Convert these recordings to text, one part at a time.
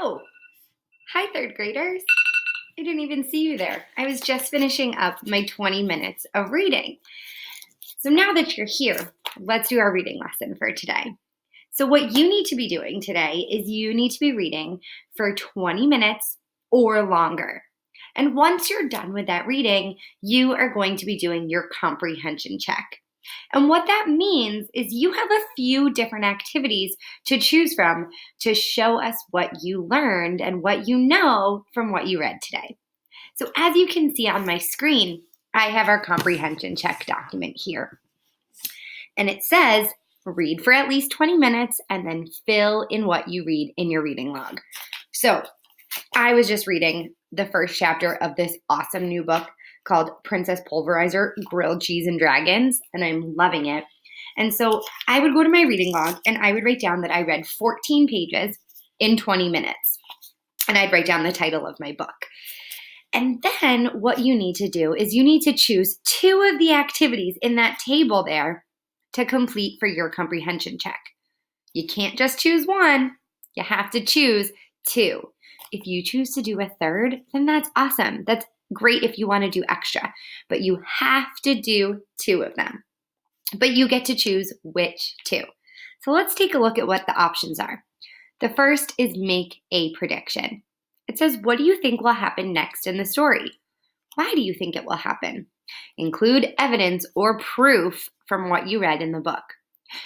Oh, hi, third graders. I didn't even see you there. I was just finishing up my 20 minutes of reading. So now that you're here, let's do our reading lesson for today. So what you need to be doing today is you need to be reading for 20 minutes or longer. And once you're done with that reading, you are going to be doing your comprehension check. And what that means is you have a few different activities to choose from to show us what you learned and what you know from what you read today. So as you can see on my screen, I have our comprehension check document here. And it says, read for at least 20 minutes and then fill in what you read in your reading log. So I was just reading the first chapter of this awesome new book called Princess Pulverizer, Grilled Cheese and Dragons, and I'm loving it. And so I would go to my reading log and I would write down that I read 14 pages in 20 minutes. And I'd write down the title of my book. And then what you need to do is you need to choose 2 of the activities in that table there to complete for your comprehension check. You can't just choose 1. You have to choose 2. If you choose to do a third, then that's awesome. That's great if you want to do extra, but you have to do 2 of them. But you get to choose which 2. So let's take a look at what the options are. The first is make a prediction. It says, what do you think will happen next in the story? Why do you think it will happen? Include evidence or proof from what you read in the book.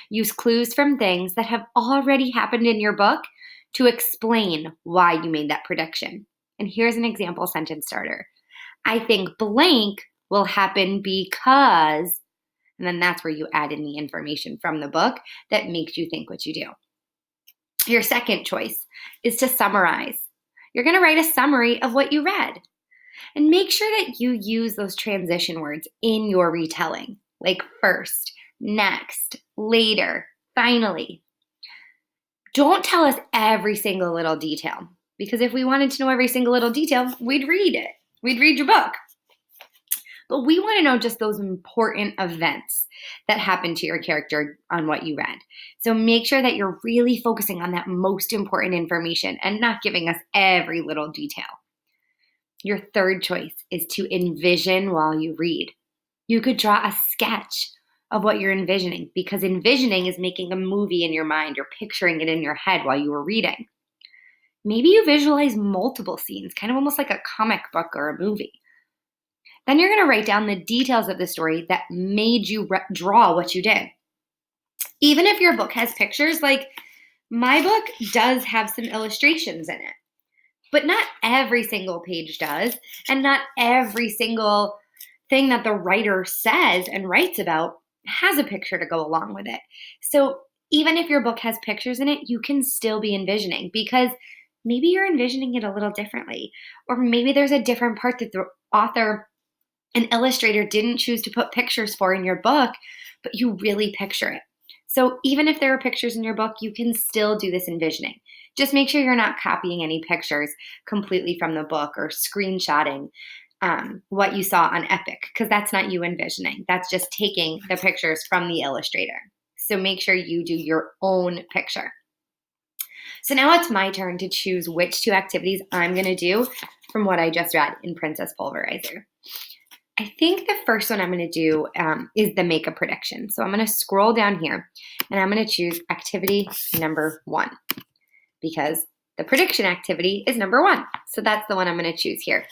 Use clues from things that have already happened in your book to explain why you made that prediction. And here's an example sentence starter. I think blank will happen because, and then that's where you add in the information from the book that makes you think what you do. Your second choice is to summarize. You're going to write a summary of what you read. And make sure that you use those transition words in your retelling, like first, next, later, finally. Don't tell us every single little detail, because if we wanted to know every single little detail, we'd read it. We'd read your book. But we want to know just those important events that happened to your character on what you read. So make sure that you're really focusing on that most important information and not giving us every little detail. Your third choice is to envision while you read. You could draw a sketch of what you're envisioning, because envisioning is making a movie in your mind. You're picturing it in your head while you were reading. Maybe you visualize multiple scenes, kind of almost like a comic book or a movie. Then you're going to write down the details of the story that made you draw what you did. Even if your book has pictures, like my book does have some illustrations in it, but not every single page does, and not every single thing that the writer says and writes about has a picture to go along with it. So even if your book has pictures in it, you can still be envisioning, because maybe you're envisioning it a little differently, or maybe there's a different part that the author, an illustrator, didn't choose to put pictures for in your book, but you really picture it. So even if there are pictures in your book, you can still do this envisioning. Just make sure you're not copying any pictures completely from the book or screenshotting what you saw on Epic, because that's not you envisioning. That's just taking the pictures from the illustrator. So make sure you do your own picture. So now it's my turn to choose which 2 activities I'm going to do from what I just read in Princess Pulverizer. I think the first one I'm going to do is the make a prediction. So I'm going to scroll down here and I'm going to choose activity number 1, because the prediction activity is number 1. So that's the one I'm going to choose here.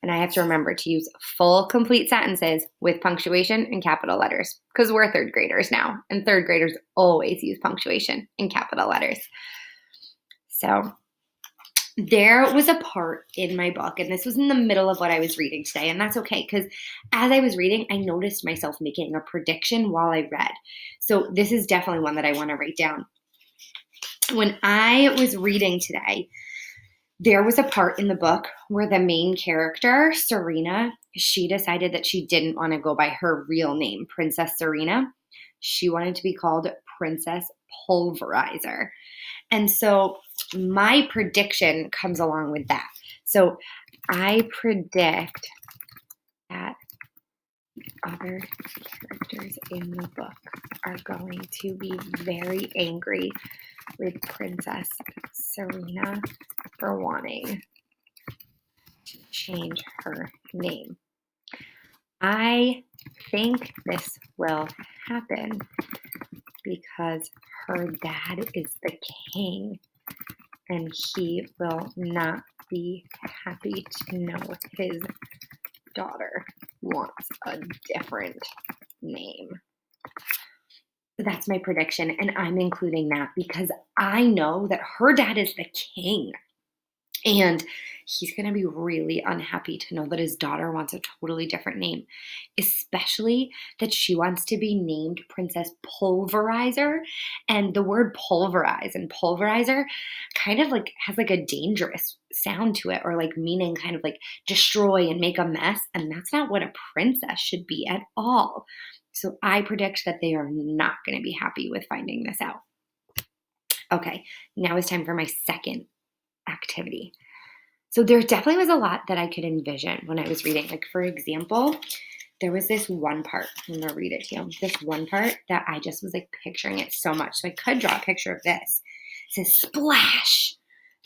And I have to remember to use full, complete sentences with punctuation and capital letters, because we're 3rd graders now, and 3rd graders always use punctuation and capital letters. So there was a part in my book, and this was in the middle of what I was reading today, and that's okay, because as I was reading, I noticed myself making a prediction while I read. So this is definitely one that I want to write down. When I was reading today, there was a part in the book where the main character, Serena, she decided that she didn't want to go by her real name, Princess Serena. She wanted to be called Princess Pulverizer. And so my prediction comes along with that. So I predict that other characters in the book are going to be very angry with Princess Serena for wanting to change her name. I think this will happen because her dad is the king and he will not be happy to know his daughter wants a different name. So that's my prediction, and I'm including that because I know that her dad is the king. And he's going to be really unhappy to know that his daughter wants a totally different name, especially that she wants to be named Princess Pulverizer. And the word pulverize and pulverizer kind of like has like a dangerous sound to it, or like meaning kind of like destroy and make a mess. And that's not what a princess should be at all. So I predict that they are not going to be happy with finding this out. Okay, now it's time for my second activity. So there definitely was a lot that I could envision when I was reading. Like, for example, there was this one part, I'm going to read it to you, this one part that I just was like picturing it so much. So I could draw a picture of this. It says, splash!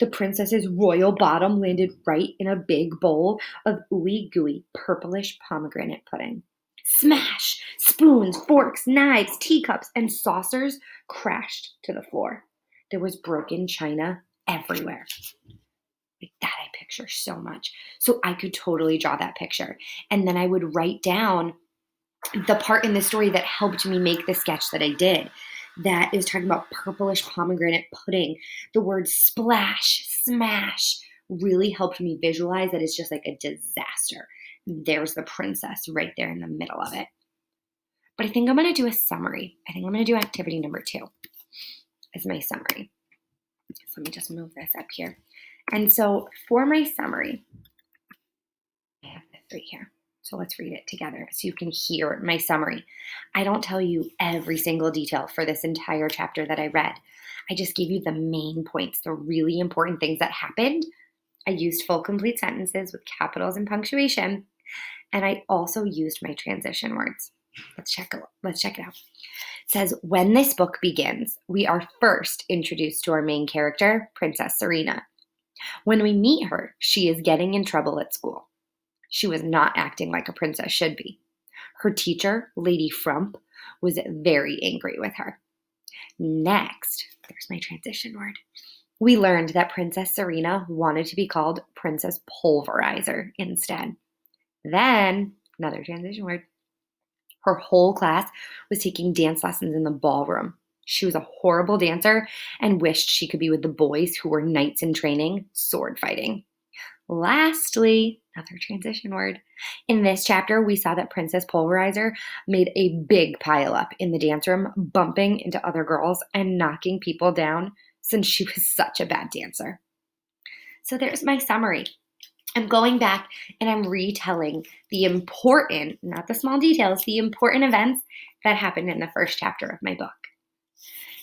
The princess's royal bottom landed right in a big bowl of ooey gooey purplish pomegranate pudding. Smash! Spoons, forks, knives, teacups, and saucers crashed to the floor. There was broken china everywhere. Like that I picture so much. So I could totally draw that picture. And then I would write down the part in the story that helped me make the sketch that I did. That is talking about purplish pomegranate pudding. The word splash, smash really helped me visualize that it's just like a disaster. There's the princess right there in the middle of it. But I think I'm going to do a summary. I think I'm going to do activity number 2 as my summary. So let me just move this up here. And so for my summary, I have this right here. So let's read it together so you can hear my summary. I don't tell you every single detail for this entire chapter that I read. I just gave you the main points, the really important things that happened. I used full complete sentences with capitals and punctuation. And I also used my transition words. Let's check it out. It says, when this book begins, we are first introduced to our main character, Princess Serena. When we meet her, she is getting in trouble at school. She was not acting like a princess should be. Her teacher, Lady Frump, was very angry with her. Next, there's my transition word. We learned that Princess Serena wanted to be called Princess Pulverizer instead. Then, another transition word. Her whole class was taking dance lessons in the ballroom. She was a horrible dancer and wished she could be with the boys who were knights in training, sword fighting. Lastly, another transition word. In this chapter, we saw that Princess Pulverizer made a big pile up in the dance room, bumping into other girls and knocking people down since she was such a bad dancer. So there's my summary. I'm going back and I'm retelling the important, not the small details, the important events that happened in the first chapter of my book.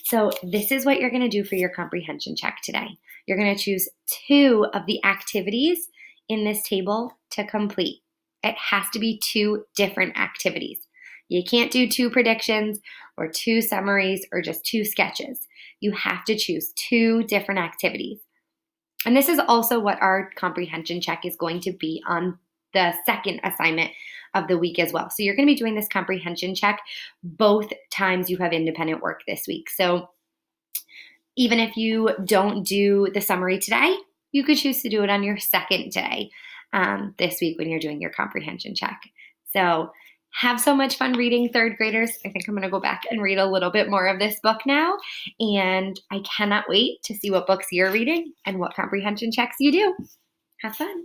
So this is what you're going to do for your comprehension check today. You're going to choose 2 of the activities in this table to complete. It has to be 2 different activities. You can't do 2 predictions or 2 summaries or just 2 sketches. You have to choose 2 different activities. And this is also what our comprehension check is going to be on the second assignment of the week as well. So you're going to be doing this comprehension check both times you have independent work this week. So even if you don't do the summary today, you could choose to do it on your second day this week when you're doing your comprehension check. So have so much fun reading, third graders. I think I'm going to go back and read a little bit more of this book now. And I cannot wait to see what books you're reading and what comprehension checks you do. Have fun.